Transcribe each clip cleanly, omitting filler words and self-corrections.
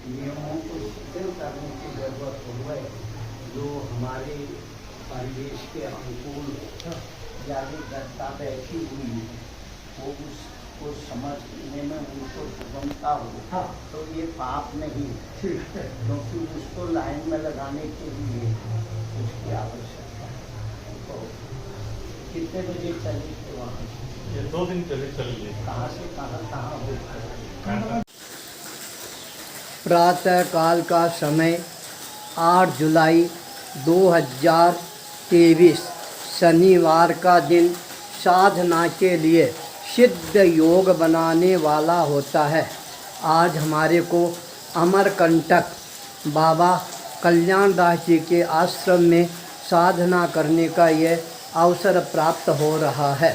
नियमों को शिथिल करने की जरूरत है, जो हमारे परिवेश के अनुकूल जागरूकता बैठी हुई है, वो उसको समझने में उनको सुगमता हो। हाँ। तो ये पाप नहीं है, क्योंकि उसको लाइन में लगाने के लिए उसकी आवश्यकता है। तो कितने बजे चली थे वहाँ? ये 2 दिन चली कहाँ से कहाँ हो? प्रातः काल का समय 8 जुलाई 2023 शनिवार का दिन साधना के लिए सिद्ध योग बनाने वाला होता है। आज हमारे को अमरकंटक बाबा कल्याण दास जी के आश्रम में साधना करने का यह अवसर प्राप्त हो रहा है।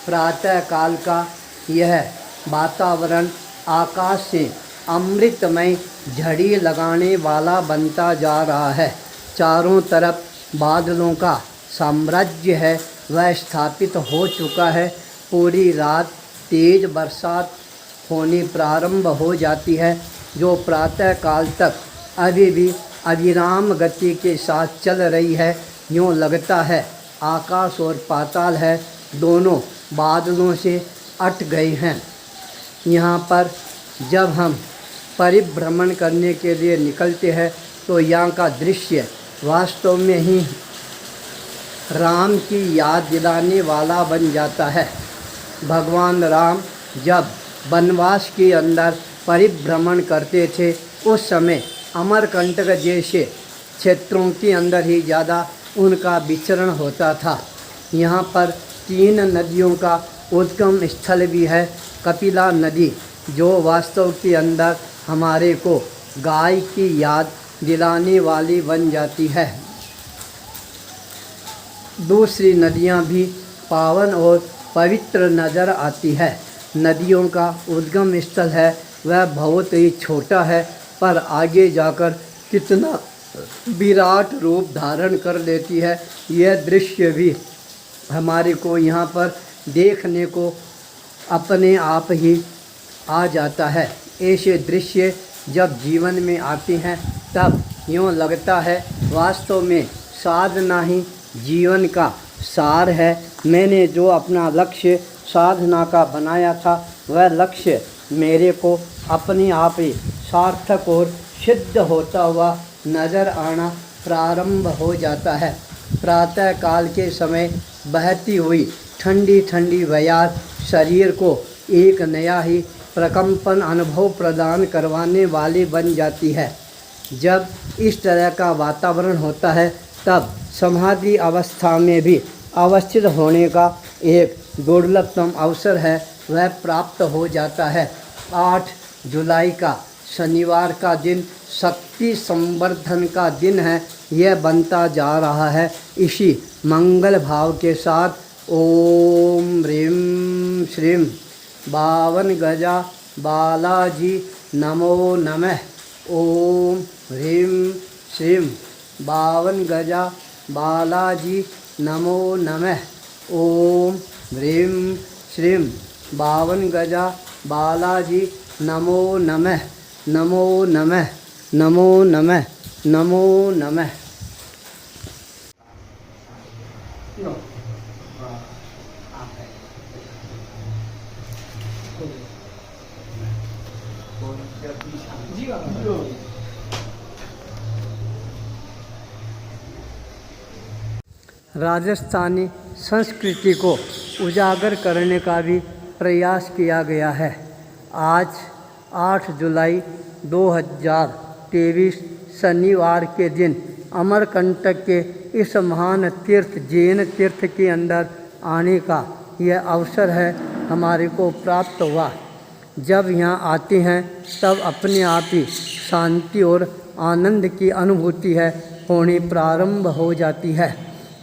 प्रातः काल का यह वातावरण आकाश से अमृतमय झड़ी लगाने वाला बनता जा रहा है। चारों तरफ बादलों का साम्राज्य है वह स्थापित हो चुका है। पूरी रात तेज बरसात होनी प्रारंभ हो जाती है, जो प्रातः काल तक अभी भी अविराम गति के साथ चल रही है। यूँ लगता है आकाश और पाताल है दोनों बादलों से अट गए हैं। यहाँ पर जब हम परिभ्रमण करने के लिए निकलते हैं तो यहाँ का दृश्य वास्तव में ही राम की याद दिलाने वाला बन जाता है। भगवान राम जब वनवास के अंदर परिभ्रमण करते थे उस समय अमरकंटक जैसे क्षेत्रों के अंदर ही ज़्यादा उनका विचरण होता था। यहाँ पर 3 नदियों का उद्गम स्थल भी है। कपिला नदी जो वास्तव के अंदर हमारे को गाय की याद दिलाने वाली बन जाती है। दूसरी नदियाँ भी पावन और पवित्र नज़र आती है। नदियों का उद्गम स्थल है वह बहुत ही छोटा है, पर आगे जाकर कितना विराट रूप धारण कर लेती है। यह दृश्य भी हमारे को यहाँ पर देखने को अपने आप ही आ जाता है। ऐसे दृश्य जब जीवन में आते हैं तब यूँ लगता है वास्तव में साधना ही जीवन का सार है। मैंने जो अपना लक्ष्य साधना का बनाया था वह लक्ष्य मेरे को अपने आप ही सार्थक और सिद्ध होता हुआ नज़र आना प्रारंभ हो जाता है। प्रातः काल के समय बहती हुई ठंडी ठंडी बयार शरीर को एक नया ही प्रकंपन अनुभव प्रदान करवाने वाली बन जाती है। जब इस तरह का वातावरण होता है तब समाधि अवस्था में भी अवस्थित होने का एक दुर्लभतम अवसर है वह प्राप्त हो जाता है। 8 जुलाई का शनिवार का दिन शक्ति संवर्धन का दिन है। यह बनता जा रहा है। इसी मंगल भाव के साथ ओम ह्रीं श्रीं 52 गजा बालाजी नमो नमः। ओम ह्रीं श्रीं 52 गजा बालाजी नमो नमः। ओम ह्रीं श्रीं 52 गजा बालाजी नमो नमः। नमो नमः नमो नमः नमो नमः। राजस्थानी संस्कृति को उजागर करने का भी प्रयास किया गया है। आज 8 जुलाई 2023 शनिवार के दिन अमरकंटक के इस महान तीर्थ जैन तीर्थ के अंदर आने का यह अवसर है हमारे को प्राप्त हुआ। जब यहाँ आते हैं तब अपने आप ही शांति और आनंद की अनुभूति है होनी प्रारंभ हो जाती है।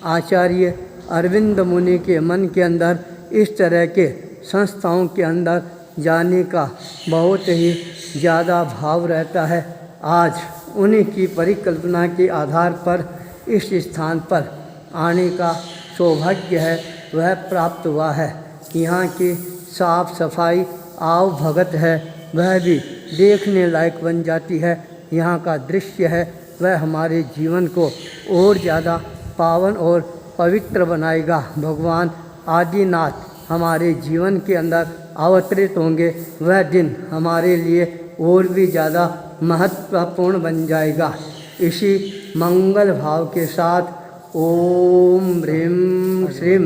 आचार्य अरविंद मुनि के मन के अंदर इस तरह के संस्थाओं के अंदर जाने का बहुत ही ज़्यादा भाव रहता है। आज उन्हीं की परिकल्पना के आधार पर इस स्थान पर आने का सौभाग्य है वह प्राप्त हुआ है। यहाँ की साफ सफाई आव भगत है वह भी देखने लायक बन जाती है। यहाँ का दृश्य है वह हमारे जीवन को और ज़्यादा पावन और पवित्र बनाएगा। भगवान आदिनाथ हमारे जीवन के अंदर अवतरित होंगे, वह दिन हमारे लिए और भी ज़्यादा महत्वपूर्ण बन जाएगा। इसी मंगल भाव के साथ ओम ह्रीं श्रीं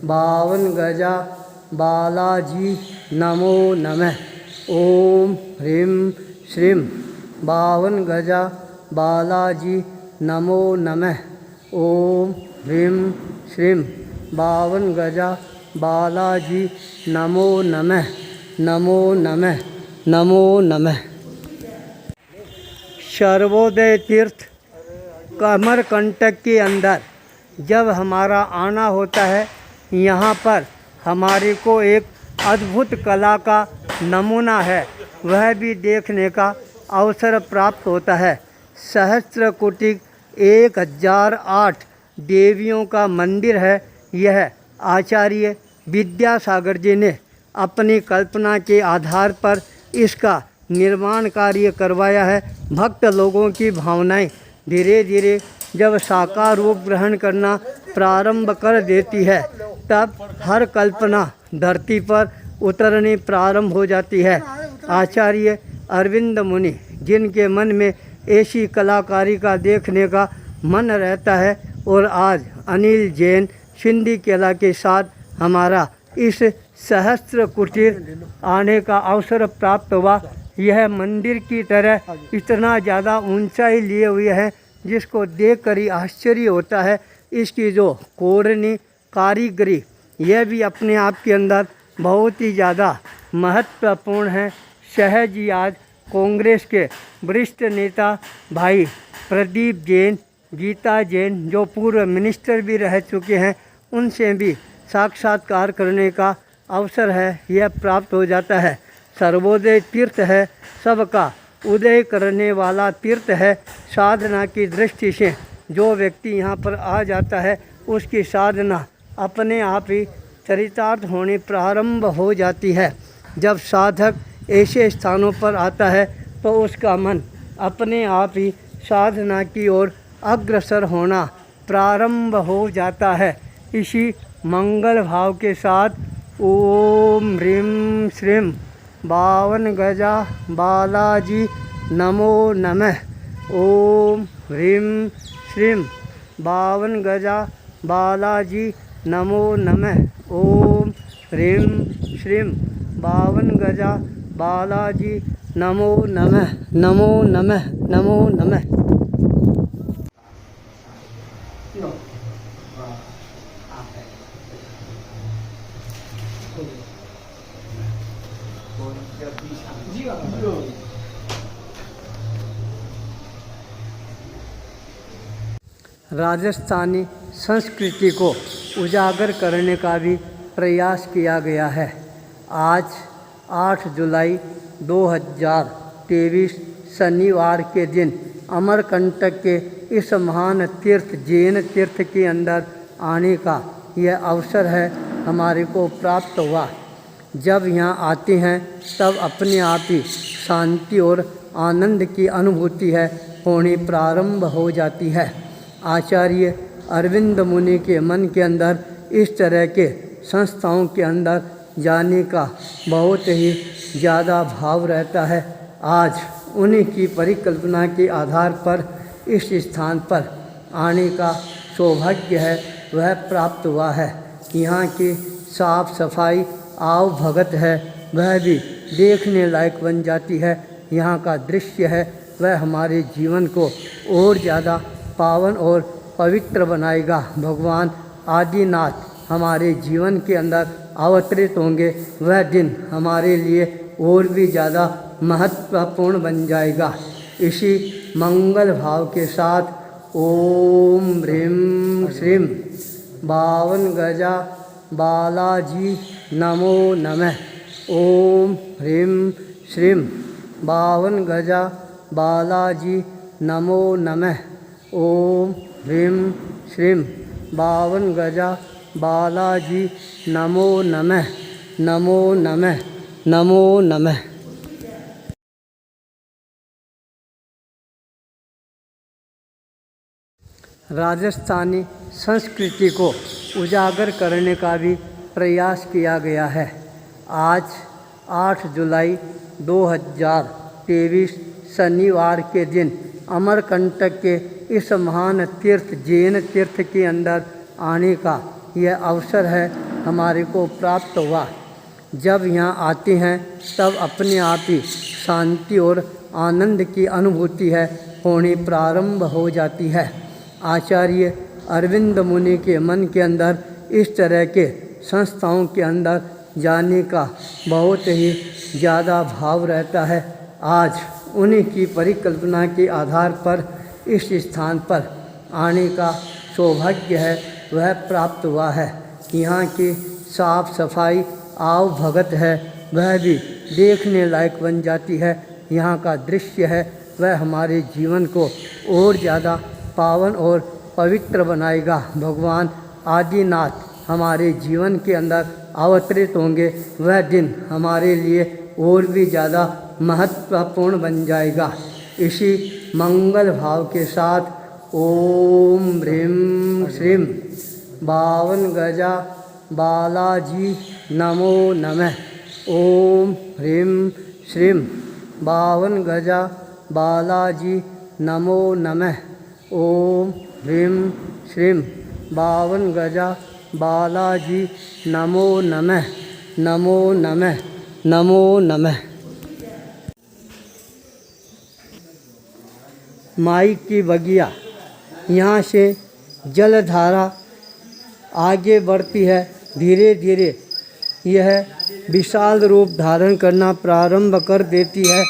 बावन गजा बालाजी नमो नमः। ओम ह्रीं श्रीं बावन गजा बालाजी नमो नमः। ओम ह्रीं श्रीं बावन गजा बालाजी नमो नमः। नमो नमः। नमो नमः। सर्वोदय तीर्थ कमरकंटक के अंदर जब हमारा आना होता है, यहाँ पर हमारे को एक अद्भुत कला का नमूना है वह भी देखने का अवसर प्राप्त होता है। सहस्त्रकुटी 1008 देवियों का मंदिर है। यह आचार्य विद्यासागर जी ने अपनी कल्पना के आधार पर इसका निर्माण कार्य करवाया है। भक्त लोगों की भावनाएं धीरे धीरे जब साकार रूप ग्रहण करना प्रारंभ कर देती है, तब हर कल्पना धरती पर उतरनी प्रारंभ हो जाती है। आचार्य अरविंद मुनि जिनके मन में ऐसी कलाकारी का देखने का मन रहता है, और आज अनिल जैन सिंधी कला के साथ हमारा इस सहस्त्र कुटीर आने का अवसर प्राप्त हुआ। यह मंदिर की तरह इतना ज़्यादा ऊंचाई लिए हुए है जिसको देखकर ही आश्चर्य होता है। इसकी जो कोरनी कारीगरी यह भी अपने आप के अंदर बहुत ही ज़्यादा महत्वपूर्ण है। शह जी आज कांग्रेस के वरिष्ठ नेता भाई प्रदीप जैन, गीता जैन जो पूर्व मिनिस्टर भी रह चुके हैं, उनसे भी साक्षात्कार करने का अवसर है यह प्राप्त हो जाता है। सर्वोदय तीर्थ है, सबका उदय करने वाला तीर्थ है। साधना की दृष्टि से जो व्यक्ति यहाँ पर आ जाता है उसकी साधना अपने आप ही चरितार्थ होनी प्रारंभ हो जाती है। जब साधक ऐसे स्थानों पर आता है तो उसका मन अपने आप ही साधना की ओर अग्रसर होना प्रारंभ हो जाता है। इसी मंगल भाव के साथ ओम ह्रीं श्रीं बावन गजा बालाजी नमो नमः। ओम ह्रीं श्रीं बावन गजा बालाजी नमो नमः। ओम ह्रीं श्रीं बावन गजा बालाजी नमो नमः। नमो नमः। नमो नमः। राजस्थानी संस्कृति को उजागर करने का भी प्रयास किया गया है। आज 8 जुलाई 2023 शनिवार के दिन अमरकंटक के इस महान तीर्थ जैन तीर्थ के अंदर आने का यह अवसर है हमारे को प्राप्त हुआ। जब यहाँ आते हैं तब अपने आप ही शांति और आनंद की अनुभूति है होनी प्रारंभ हो जाती है। आचार्य अरविंद मुनि के मन के अंदर इस तरह के संस्थाओं के अंदर जाने का बहुत ही ज़्यादा भाव रहता है। आज उन्हीं की परिकल्पना के आधार पर इस स्थान पर आने का सौभाग्य है वह प्राप्त हुआ है। यहाँ की साफ सफाई आव भगत है वह भी देखने लायक बन जाती है। यहाँ का दृश्य है वह हमारे जीवन को और ज़्यादा पावन और पवित्र बनाएगा। भगवान आदिनाथ हमारे जीवन के अंदर अवतरित होंगे, वह दिन हमारे लिए और भी ज़्यादा महत्वपूर्ण बन जाएगा। इसी मंगल भाव के साथ ओम ह्रीं श्रीं बावन गजा बालाजी नमो नमः। ओम ह्रीं श्रीं बावन गजा बालाजी नमो नमः। ओम ह्रीं श्रीं बावन गजा बालाजी नमो नमः। नमो नमः। नमो नमः। राजस्थानी संस्कृति को उजागर करने का भी प्रयास किया गया है। आज 8 जुलाई 2023 शनिवार के दिन अमरकंटक के इस महान तीर्थ जैन तीर्थ के अंदर आने का यह अवसर है हमारे को प्राप्त हुआ। जब यहाँ आते हैं तब अपने आप ही शांति और आनंद की अनुभूति है होनी प्रारंभ हो जाती है। आचार्य अरविंद मुनि के मन के अंदर इस तरह के संस्थाओं के अंदर जाने का बहुत ही ज़्यादा भाव रहता है। आज उन्हीं की परिकल्पना के आधार पर इस स्थान पर आने का सौभाग्य है वह प्राप्त हुआ है। यहाँ की साफ सफाई आव भगत है वह भी देखने लायक बन जाती है। यहाँ का दृश्य है वह हमारे जीवन को और ज़्यादा पावन और पवित्र बनाएगा। भगवान आदिनाथ हमारे जीवन के अंदर अवतरित होंगे वह दिन हमारे लिए और भी ज़्यादा महत्वपूर्ण बन जाएगा। इसी मंगल भाव के साथ ओम ह्रीं श्रीं 52 गजा बालाजी नमो नमः। ओम ह्रीं श्रीं 52 गजा बालाजी नमो नमः। ओम ह्रीं श्रीं 52 गजा बालाजी नमो नमः। नमो नमः। नमो नमः। माई की बगिया, यहाँ से जलधारा आगे बढ़ती है। धीरे धीरे यह विशाल रूप धारण करना प्रारंभ कर देती है।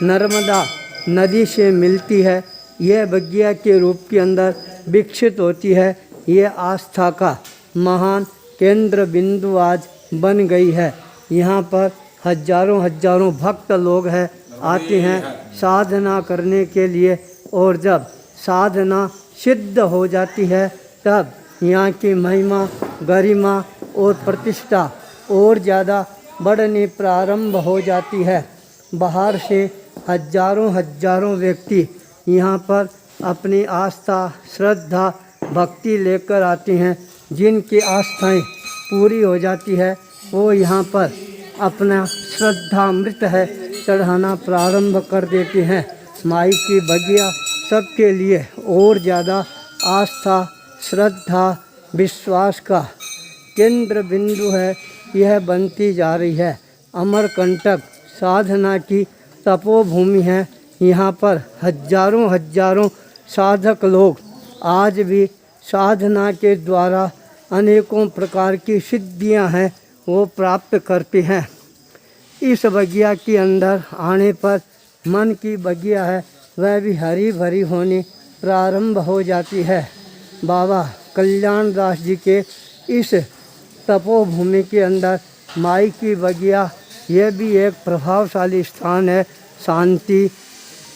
नर्मदा नदी से मिलती है। यह बगिया के रूप के अंदर विकसित होती है। यह आस्था का महान केंद्र बिंदु आज बन गई है। यहाँ पर हजारों हजारों भक्त लोग हैं आते हैं साधना करने के लिए, और जब साधना सिद्ध हो जाती है तब यहाँ की महिमा गरिमा और प्रतिष्ठा और ज़्यादा बढ़ने प्रारंभ हो जाती है। बाहर से हजारों हजारों व्यक्ति यहाँ पर अपनी आस्था श्रद्धा भक्ति लेकर आते हैं। जिनकी आस्थाएं पूरी हो जाती है वो यहाँ पर अपना श्रद्धामृत है चढ़ाना प्रारंभ कर देते हैं। माई की बगिया सबके लिए और ज़्यादा आस्था श्रद्धा विश्वास का केंद्र बिंदु है। यह बनती जा रही है। अमरकंटक साधना की तपोभूमि है। यहाँ पर हजारों हजारों साधक लोग आज भी साधना के द्वारा अनेकों प्रकार की सिद्धियां हैं वो प्राप्त करते हैं। इस बगिया के अंदर आने पर मन की बगिया है वह भी हरी भरी होनी प्रारंभ हो जाती है। बाबा कल्याण दास जी के इस तपोभूमि के अंदर माई की बगिया यह भी एक प्रभावशाली स्थान है। शांति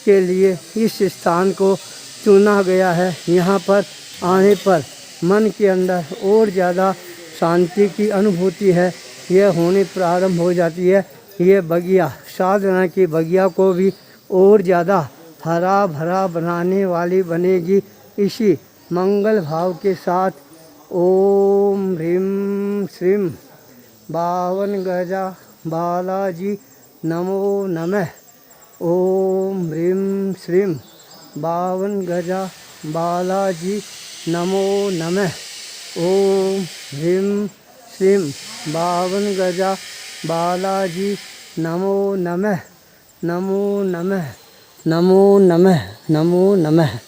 के लिए इस स्थान को चुना गया है। यहाँ पर आने पर मन के अंदर और ज़्यादा शांति की अनुभूति है यह होनी प्रारंभ हो जाती है। ये बगिया साधना की बगिया को भी और ज़्यादा हरा भरा बनाने वाली बनेगी। इसी मंगल भाव के साथ ओम ह्रीं श्रीं 52 गजा बालाजी नमो नमः। ओम ह्रीं श्रीं 52 गजा बालाजी नमो नमः। ओम ह्रीं श्रीं 52 गजा बालाजी नमो नमः। नमो नमः। नमो नमः। नमो नमः।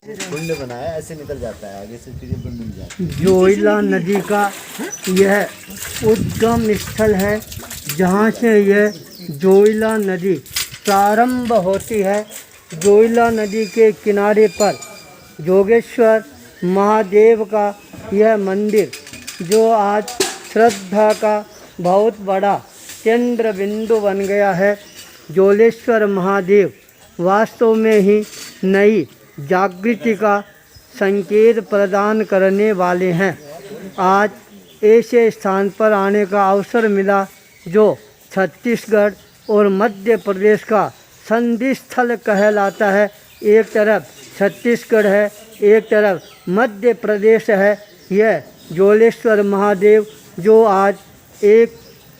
कुंड बनाया ऐसे निकल जाता है आगे से, फिर ये बंद मिल जाता है। जोइला नदी का यह उद्गम स्थल है जहाँ से यह जोइला नदी प्रारंभ होती है। जोइला नदी के किनारे पर जोगेश्वर महादेव का यह मंदिर जो आज श्रद्धा का बहुत बड़ा केंद्र बिंदु बन गया है। जोगेश्वर महादेव वास्तव में ही नई जागृति का संकेत प्रदान करने वाले हैं। आज ऐसे स्थान पर आने का अवसर मिला जो छत्तीसगढ़ और मध्य प्रदेश का संधि स्थल कहलाता है। एक तरफ छत्तीसगढ़ है, एक तरफ मध्य प्रदेश है। यह जोलेश्वर महादेव जो आज एक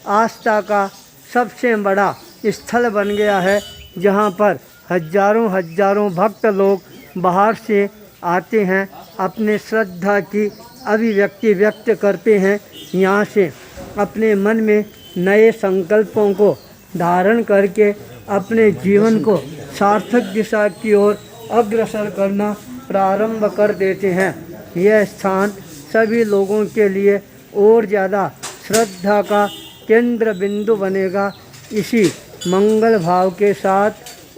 आस्था का सबसे बड़ा स्थल बन गया है, जहाँ पर हजारों भक्त लोग बाहर से आते हैं, अपने श्रद्धा की अभिव्यक्ति व्यक्त करते हैं। यहाँ से अपने मन में नए संकल्पों को धारण करके अपने जीवन को सार्थक दिशा की ओर अग्रसर करना प्रारंभ कर देते हैं। यह स्थान सभी लोगों के लिए और ज़्यादा श्रद्धा का केंद्र बिंदु बनेगा। इसी मंगल भाव के साथ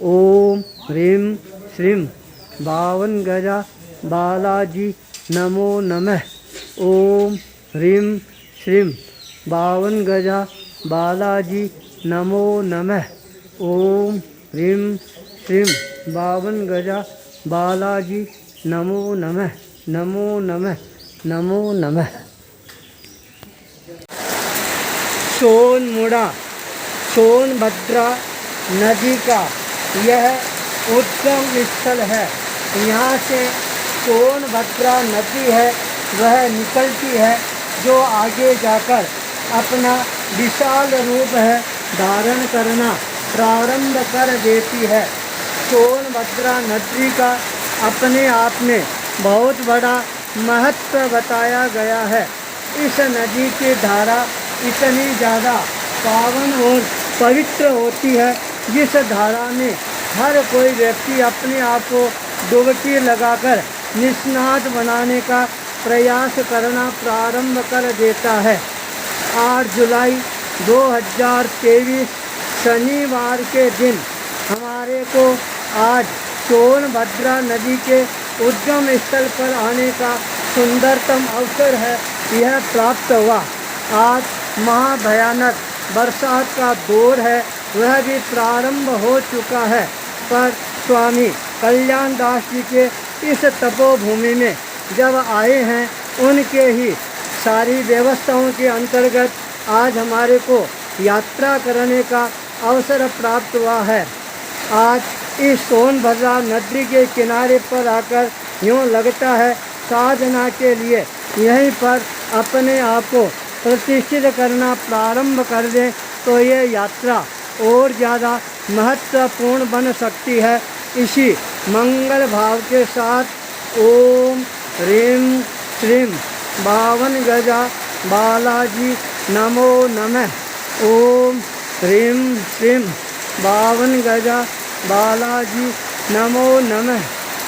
ओम ह्रीं श्रीं 52 गजा बालाजी नमो नमः। ओम ह्रीं श्रीं 52 गजा बालाजी नमो नमः। ओम ह्रीं श्रीं 52 गजा बालाजी नमो नमः। नमो नमः। नमो नमः। सोनमुड़ा सोनभद्रा नदी का यह उद्गम स्थल है। यहाँ से सोनभद्रा नदी है वह निकलती है, जो आगे जाकर अपना विशाल रूप है धारण करना प्रारंभ कर देती है। सोनभद्रा नदी का अपने आप में बहुत बड़ा महत्व बताया गया है। इस नदी की धारा इतनी ज़्यादा पावन और पवित्र होती है, जिस धारा में हर कोई व्यक्ति अपने आप को डुबकी लगाकर निस्नात बनाने का प्रयास करना प्रारंभ कर देता है। 8 जुलाई 2023 शनिवार के दिन हमारे को आज सोनभद्रा नदी के उद्गम स्थल पर आने का सुंदरतम अवसर है यह प्राप्त हुआ। आज महाभयानक बरसात का दौर है, वह भी प्रारंभ हो चुका है, पर स्वामी कल्याण दास जी के इस तपोभूमि में जब आए हैं, उनके ही सारी व्यवस्थाओं के अंतर्गत आज हमारे को यात्रा करने का अवसर प्राप्त हुआ है। आज इस सोनभद्रा नदी के किनारे पर आकर यूँ लगता है साधना के लिए यहीं पर अपने आप को प्रतिष्ठित करना प्रारंभ कर दें तो ये यात्रा और ज़्यादा महत्वपूर्ण बन सकती है। इसी मंगल भाव के साथ ओम ह्रीं श्रीं 52 गजा बालाजी नमो नमः। ओम ह्रीं श्रीं 52 गजा बालाजी नमो नमः।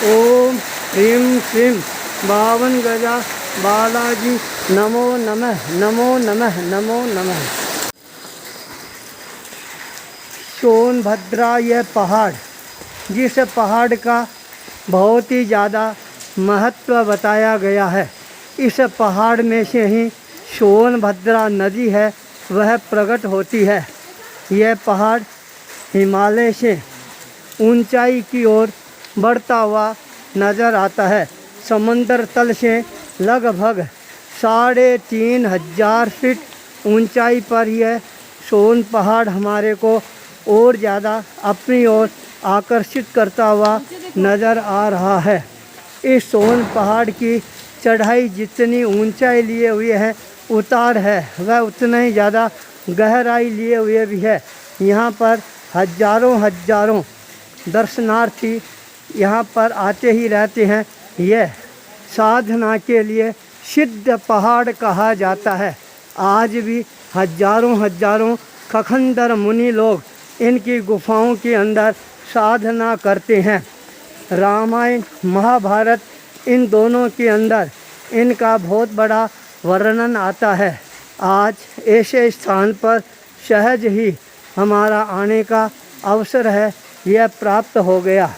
ओम ह्रीं श्रीं 52 गजा बालाजी नमो नमः। नमो नमः। नमो नमः। सोनभद्रा यह पहाड़, जिस पहाड़ का बहुत ही ज़्यादा महत्व बताया गया है, इस पहाड़ में से ही सोनभद्रा नदी है वह प्रकट होती है। यह पहाड़ हिमालय से ऊंचाई की ओर बढ़ता हुआ नज़र आता है। समंदर तल से लगभग 3500 फीट ऊंचाई पर यह सोन पहाड़ हमारे को और ज़्यादा अपनी ओर आकर्षित करता हुआ नज़र आ रहा है। इस सोन पहाड़ की चढ़ाई जितनी ऊंचाई लिए हुए है, उतार है वह उतना ही ज़्यादा गहराई लिए हुए भी है। यहाँ पर हजारों दर्शनार्थी यहाँ पर आते ही रहते हैं। यह साधना के लिए सिद्ध पहाड़ कहा जाता है। आज भी हजारों खखंदर मुनि लोग इनकी गुफाओं के अंदर साधना करते हैं। रामायण महाभारत इन दोनों के अंदर इनका बहुत बड़ा वर्णन आता है। आज ऐसे स्थान पर सहज ही हमारा आने का अवसर है यह प्राप्त हो गया।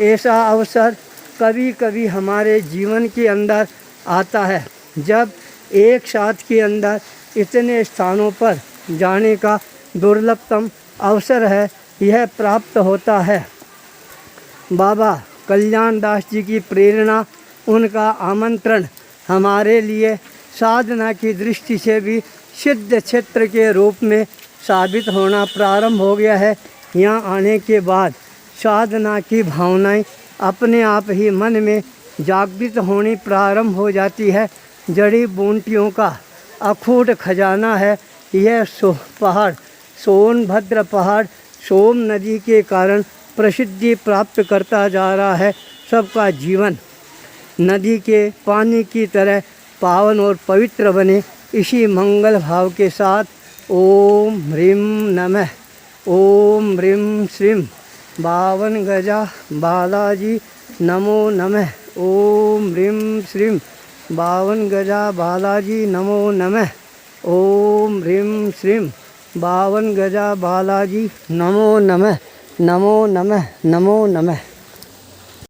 ऐसा अवसर कभी कभी हमारे जीवन के अंदर आता है, जब एक साथ के अंदर इतने स्थानों पर जाने का दुर्लभतम अवसर है यह प्राप्त होता है। बाबा कल्याण दास जी की प्रेरणा, उनका आमंत्रण हमारे लिए साधना की दृष्टि से भी सिद्ध क्षेत्र के रूप में साबित होना प्रारंभ हो गया है। यहाँ आने के बाद साधना की भावनाएं अपने आप ही मन में जागृत होनी प्रारंभ हो जाती है। जड़ी बूटियों का अखूट खजाना है यह पहाड़। सोनभद्र पहाड़ सोम नदी के कारण प्रसिद्धि प्राप्त करता जा रहा है। सबका जीवन नदी के पानी की तरह पावन और पवित्र बने, इसी मंगल भाव के साथ ओम ह्रीं नमः, ओम ह्रीं श्रीं बावन गजा बालाजी नमो नमः, ओम ह्रीं श्रीं बावन गजा बालाजी नमो नमः, ओम ह्रीं श्रीं बावन गजा बालाजी नमो नमः, नमो नमः, नमो नमः।